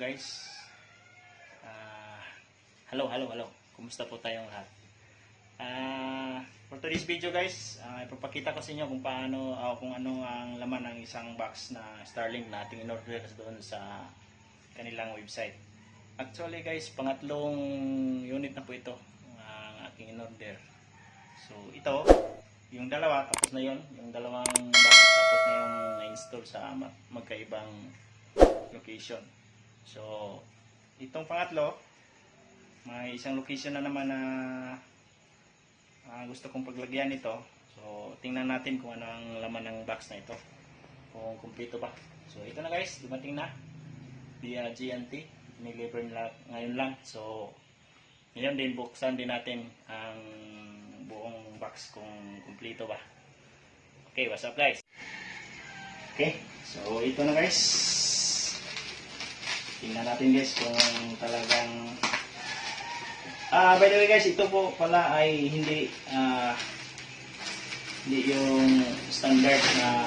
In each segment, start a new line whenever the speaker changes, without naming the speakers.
guys? Hello. Kumusta po tayong lahat? For today's video guys, ipapakita ko sa inyo kung paano kung ano ang laman ng isang box na Starlink na ating in-order doon sa kanilang website. Actually guys, pangatlong unit na po ito ang aking in-order. So ito, yung dalawa tapos na yon, yung dalawang box tapos na yung na-install sa magkaibang location. So itong pangatlo, may isang location na naman na gusto kong paglagyan ito. So tingnan natin kung ano ang laman ng box na ito, kung kumpleto ba. So ito na guys, dumating na via GNT, niliver nila ngayon lang. So ngayon din buksan din natin ang buong box kung kumpleto ba. Okay, what's up guys? Okay, so ito na guys, tingnan natin guys kung talagang by the way guys, ito po pala ay hindi yung standard na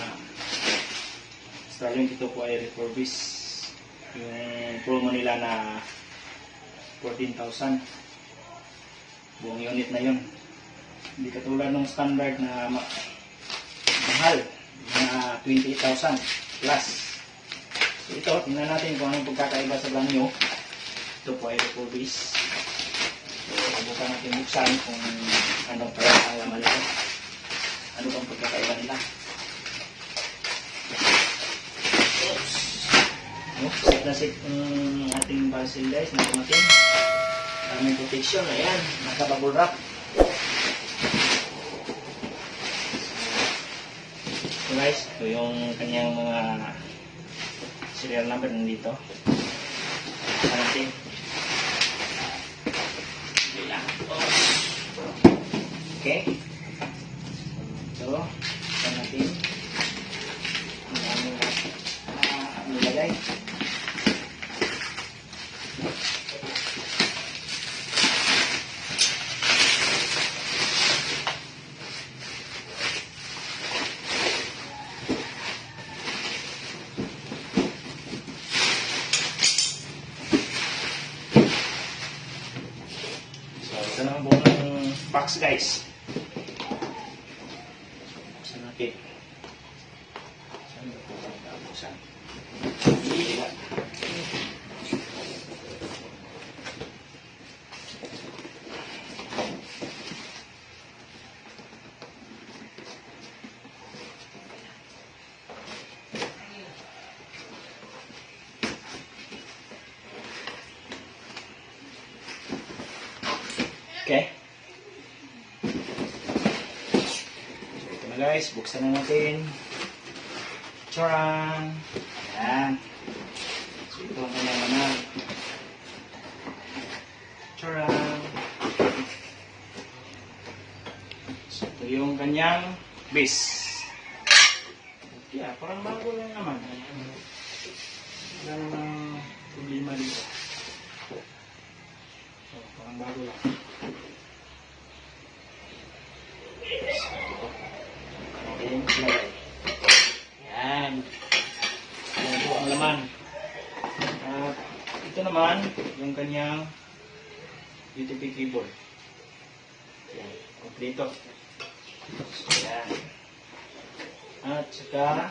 Starlink. Ito po ay refurbished, yung promo nila na 14,000 buong unit na yun. Hindi katulad ng standard na mahal na 28,000 plus. So ito, tingnan natin kung anong pagkakaiba sa brand new. Ito po ay refurbished. So subukan natin buksan kung anong kaya ang laman nito, ano bang pagkakaiba nila. Set na set yung ating parcel guys na dumating. May protection, ayan, naka-bubble wrap. So guys, ito yung kanyang mga serial number nandito. Natin. Okay. So, ito natin ang aming nilagay. Ito na ang buong box guys. Buksan natin. Saan ba ito ang buksan? Okay. So ito na guys, buksan na natin. Charan! Ayan. So ito ang kanyang laman. Charan! So ito yung kanyang base. Okay, parang bago lang naman. Wala namang problema dito. So parang bago lang. Yan. Yan po ang laman. At ito naman yung kanyang UTP keyboard. Yan. Kompleto. So, yan. At saka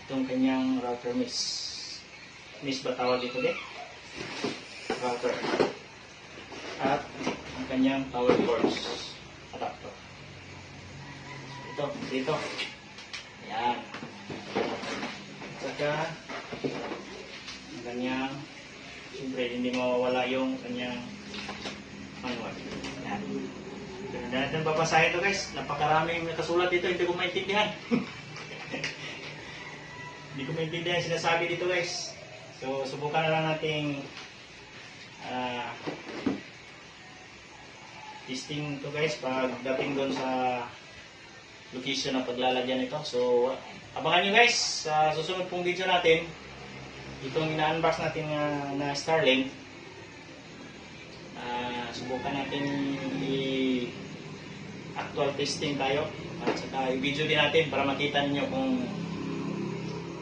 itong kanyang router miss. Miss ba tawag dito din? Router. At ang kanyang power cords adapter. Ito, dito. Ayan. Saka ang kanyang, siyempre hindi mawawala yung kanyang manual. Ayan. Hindi natin babasahin ito guys. Napakaraming nakasulat dito, hindi ko maintindihan. Hindi ko maintindihan sinasabi dito guys. So subukan na lang nating testing to guys pagdating doon sa location na paglalagyan nito. So abangan nyo guys sa susunod pong video natin, itong ina-unbox natin na Starlink. Subukan natin i-actual testing tayo at saka i-video din natin para makita niyo kung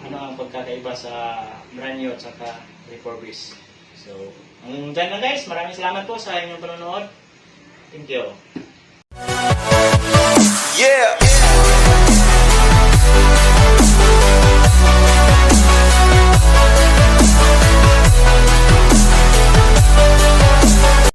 ano ang pagkakaiba sa brand new at saka refurbished. So, dyan na guys, maraming salamat po sa inyong panonood. Thank you.
Yeah.